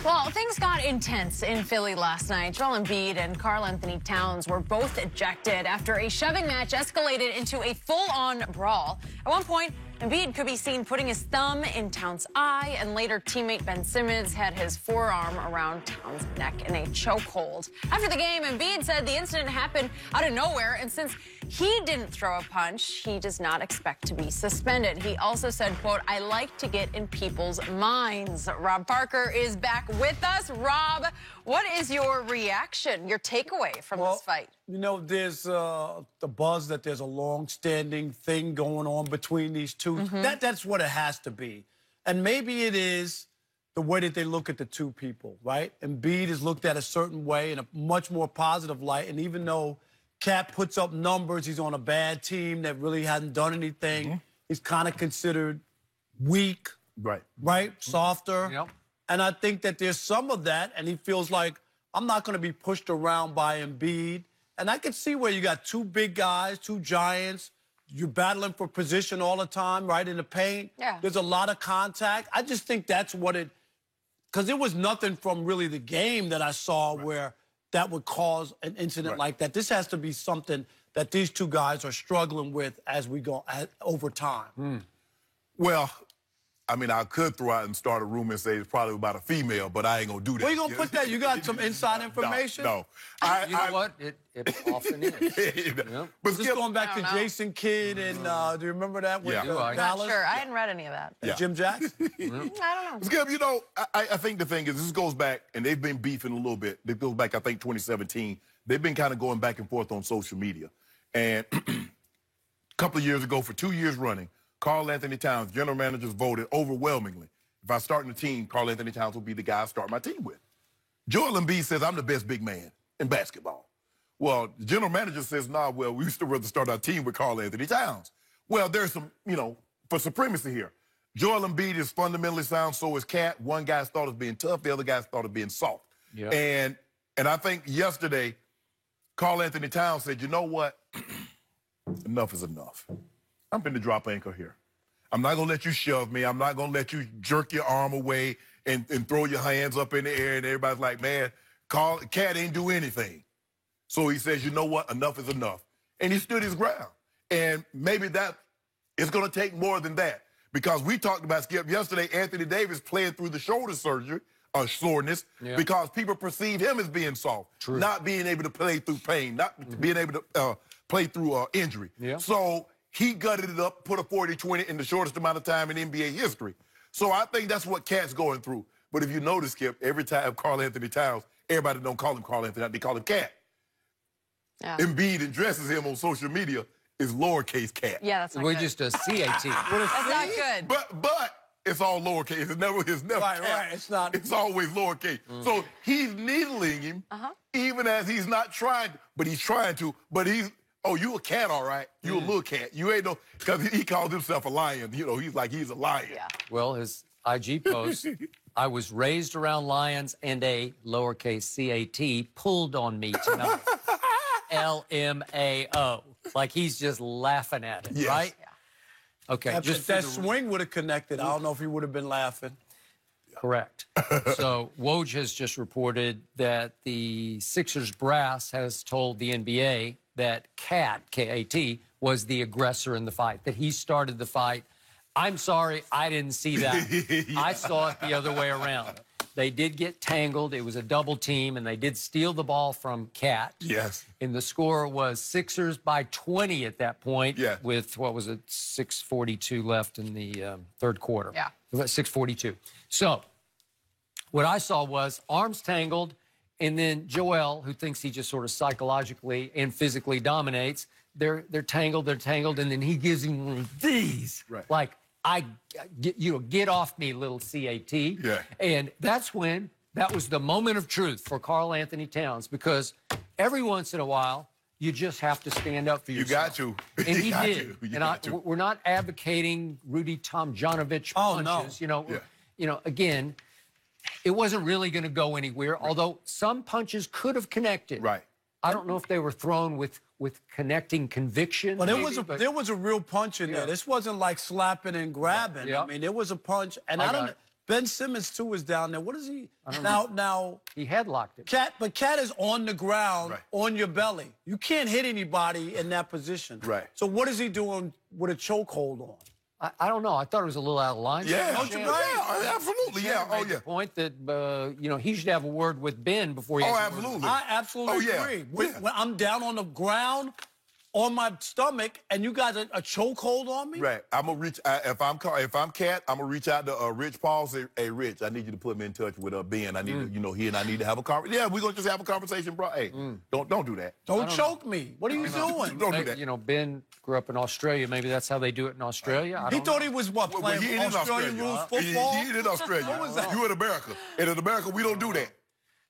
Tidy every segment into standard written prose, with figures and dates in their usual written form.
Well, things got intense in Philly last night. Joel Embiid and Karl-Anthony Towns were both ejected after a shoving match escalated into a full-on brawl. At one point, Embiid could be seen putting his thumb in Towns' eye, and later teammate Ben Simmons had his forearm around Towns' neck in a chokehold. After the game, Embiid said the incident happened out of nowhere, and since he didn't throw a punch, he does not expect to be suspended. He also said, quote, "I like to get in people's minds." Rob Parker is back with us. Rob, what is your reaction, your takeaway from this fight? You know, there's the buzz that there's a long-standing thing going on between these two. That's what it has to be. And maybe it is the way that they look at the two people, right? Embiid is looked at a certain way in a much more positive light. And even though Cat puts up numbers, he's on a bad team that really hasn't done anything. He's kind of considered weak, right? Softer. Yep. And I think that there's some of that, and he feels like, I'm not going to be pushed around by Embiid. And I can see where you got two big guys, two giants. You're battling for position all the time, right, in the paint. Yeah. There's a lot of contact. I just think that's what it – because there was nothing from really the game that I saw where that would cause an incident like that. This has to be something that these two guys are struggling with as we go over time. Well, I mean, I could throw out and start a rumor and say it's probably about a female, but I ain't going to do that. Where you going to put that? You got some inside information? No. You know what? It often is. But Just going back to Jason Kidd and do you remember that with I'm Dallas? not sure. I hadn't read any of that. Jim Jackson? I don't know. Skip, you know, I think the thing is this goes back, and they've been beefing a little bit. It goes back, I think, 2017. They've been kind of going back and forth on social media. And a couple of years ago, for 2 years running, Karl-Anthony Towns, general managers voted overwhelmingly. If I start in the team, Karl-Anthony Towns will be the guy I start my team with. Joel Embiid says, I'm the best big man in basketball. Well, the general manager says, nah, well, we used to rather start our team with Karl-Anthony Towns. Well, there's some, you know, for supremacy here. Joel Embiid is fundamentally sound, so is Cat. One guy's thought of being tough, the other guy's thought of being soft. Yeah. And I think yesterday, Karl-Anthony Towns said, you know what? Enough is enough. I'm finna drop anchor here. I'm not gonna let you shove me. I'm not gonna let you jerk your arm away and throw your hands up in the air and everybody's like, man, Cat ain't do anything. So he says, you know what? Enough is enough. And he stood his ground. And maybe that is gonna take more than that. Because we talked about, Skip, yesterday, Anthony Davis playing through the shoulder surgery, soreness, because people perceive him as being soft, not being able to play through pain, not being able to play through injury. So he gutted it up, put a 40-20 in the shortest amount of time in NBA history. So I think that's what Cat's going through. But if you notice, Skip, every time Karl-Anthony Towns, everybody don't call him Karl-Anthony, they call him Cat. Embiid addresses him on social media is lowercase Cat. Yeah, that's not We're good. just a CAT. That's not good. But it's all lowercase. It's never Right, Cat. right. It's not. It's always lowercase. So he's needling him, even as he's not trying, but he's trying to. But he's, oh, you a cat, all right. You a little cat. You ain't no, because he calls himself a lion. You know, he's like, he's a lion. Yeah. Well, his IG post, I was raised around lions and a lowercase CAT pulled on me tonight. LMAO. Like he's just laughing at it, right? Yeah. Okay. If that swing would have connected, I don't know if he would have been laughing. Correct. So Woj has just reported that the Sixers brass has told the NBA that Cat, K-A-T, was the aggressor in the fight, that he started the fight. I'm sorry, I didn't see that. I saw it the other way around. They did get tangled. It was a double team, and they did steal the ball from Cat. Yes. And the score was Sixers by 20 at that point with, what was it, 6:42 left in the third quarter. Yeah. 6:42. So what I saw was arms tangled, and then Joel, who thinks he just sort of psychologically and physically dominates, they're tangled, and then he gives him one of these. Right. Like, get off me, little CAT. Yeah. And that's when, that was the moment of truth for Karl-Anthony Towns, because every once in a while, you just have to stand up for yourself. You got to. And he did. We're not advocating Rudy Tomjanovich punches. You know, again, it wasn't really going to go anywhere, although some punches could have connected. Right. I don't know if they were thrown with connecting conviction. Well, there was a real punch in there. This wasn't like slapping and grabbing. I mean, there was a punch, and Ben Simmons, too, is down there. What is he? Now, He headlocked it. But Cat is on the ground, Right. on your belly. You can't hit anybody in that position. Right. So what is he doing with a chokehold on? I don't know. I thought it was a little out of line. Yeah, Don't you yeah, agree? absolutely, yeah. Oh, Made the yeah. point that he should have a word with Ben before he. Oh, has a word with- absolutely. I absolutely Oh, yeah. agree. Yeah. When I'm down on the ground, on my stomach, and you got a chokehold on me? Right. I'm gonna reach. If I'm Cat, I'm gonna reach out to Rich Paul. Say, hey, Rich, I need you to put me in touch with Ben. I need to, he and I need to have a conversation. Yeah, we're gonna just have a conversation, bro. Hey, don't do that. Don't choke me. What are you doing? Don't do that. Ben grew up in Australia. Maybe that's how they do it in Australia. I He don't thought know. he was what, Well, playing he ain't in Australian Australia. rules football? He ain't in Australia. What was that? You in America, and in America we don't do that.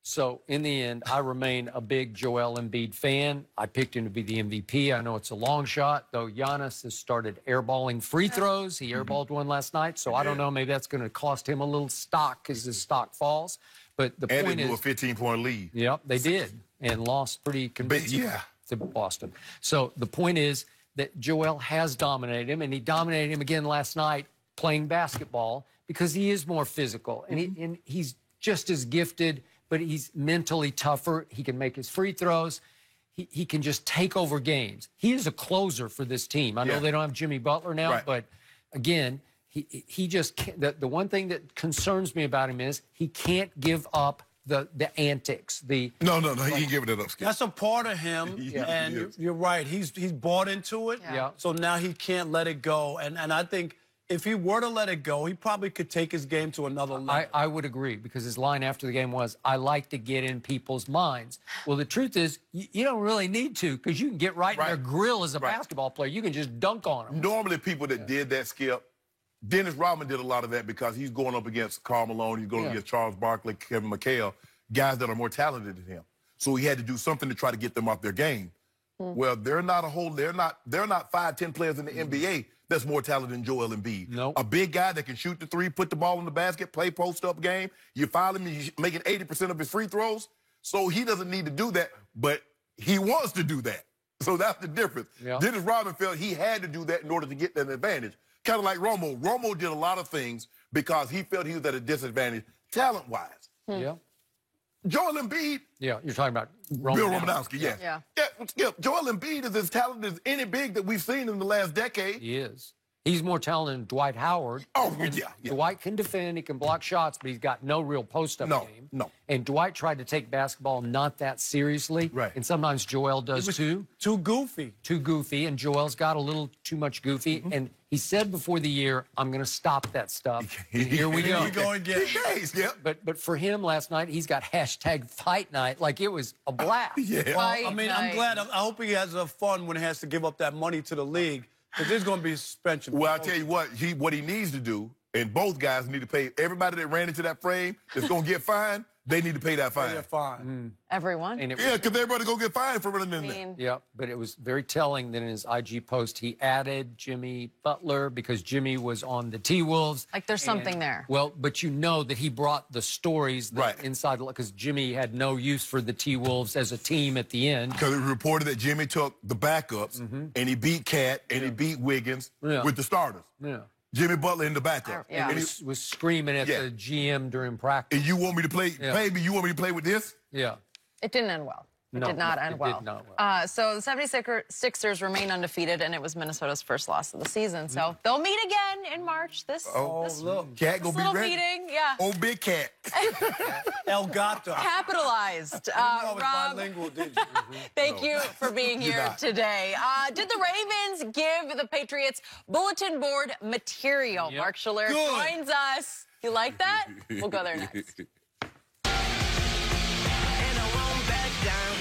So in the end, I remain a big Joel Embiid fan. I picked him to be the MVP. I know it's a long shot, though. Giannis has started airballing free throws. He airballed one last night, so I don't know. Maybe that's going to cost him a little stock as his stock falls. But the And point they blew a is, 15-point lead. yep, they did, and lost pretty convincingly yeah. to Boston. So the point is that Joel has dominated him, and he dominated him again last night playing basketball because he is more physical, and he's just as gifted, but he's mentally tougher. He can make his free throws. He can just take over games. He is a closer for this team. I know Yeah. they don't have Jimmy Butler now, Right. but again, he just can't. The one thing that concerns me about him is he can't give up the antics. No, he ain't giving it up, Skip. That's a part of him, Yeah, and he is. you're right. He's bought into it, Yeah. so now he can't let it go. And I think if he were to let it go, he probably could take his game to another level. I would agree, because his line after the game was, I like to get in people's minds. Well, the truth is, you don't really need to, because you can get right in their Right. grill as a Right. basketball player. You can just dunk on them. Normally, people that did that, Skip, Dennis Rodman did a lot of that because he's going up against Karl Malone, he's going up against Charles Barkley, Kevin McHale, guys that are more talented than him. So he had to do something to try to get them off their game. Well, they're not 5, 10 players in the NBA that's more talented than Joel Embiid. Nope. A big guy that can shoot the three, put the ball in the basket, play post-up game. You foul him, he's making 80% of his free throws. So he doesn't need to do that, but he wants to do that. So that's the difference. Yeah. Dennis Rodman felt he had to do that in order to get that advantage. Kind of like Romo. Romo did a lot of things because he felt he was at a disadvantage talent-wise. Yeah. Joel Embiid, Yeah, you're talking about Bill Romanowski, yeah. Yeah. Skip, Joel Embiid is as talented as any big that we've seen in the last decade. He is. He's more talented than Dwight Howard. Oh, yeah. Dwight can defend, he can block shots, but he's got no real post-up game. No. And Dwight tried to take basketball not that seriously. Right. And sometimes Joel does too. Too goofy. Too goofy, and Joel's got a little too much goofy. And he said before the year, I'm going to stop that stuff. And here we go. Here we go again. Hey, Skip. But for him last night, he's got hashtag fight night. Like it was a blast. Yeah. Well, Fight I mean, night. I'm glad. I hope he has fun when he has to give up that money to the league, because there's going to be a suspension. Well, I tell you what he needs to do, and both guys need to pay, everybody that ran into that frame that's going to get fined, they need to pay that fine. They're fine. Everyone. And it Yeah, because everybody going to get fined for running in I there. mean, Yeah, but it was very telling that in his IG post, he added Jimmy Butler because Jimmy was on the T-Wolves. like there's something there. Well, but you know that he brought the stories that Right. inside, because Jimmy had no use for the T-Wolves as a team at the end. Because it was reported that Jimmy took the backups, and he beat Cat, and he beat Wiggins Yeah. with the starters. Yeah. Jimmy Butler in the backup. Yeah. And, Was screaming at Yeah. the GM during practice. and you want me to play, Yeah. baby, you want me to play with this? Yeah. It didn't end well. It No, did not it end did well. not well. So the 76ers remain undefeated, and it was Minnesota's first loss of the season. So they'll meet again in March. This Look, Cat this gonna little be ready. meeting, yeah. Oh, big Cat. El Gato. Capitalized. I was Rob, bilingual, did you? thank you for being here not. today. Did the Ravens give the Patriots bulletin board material? Yep. Mark Schiller Good. joins us. You like that? We'll go there next. And I won't back down.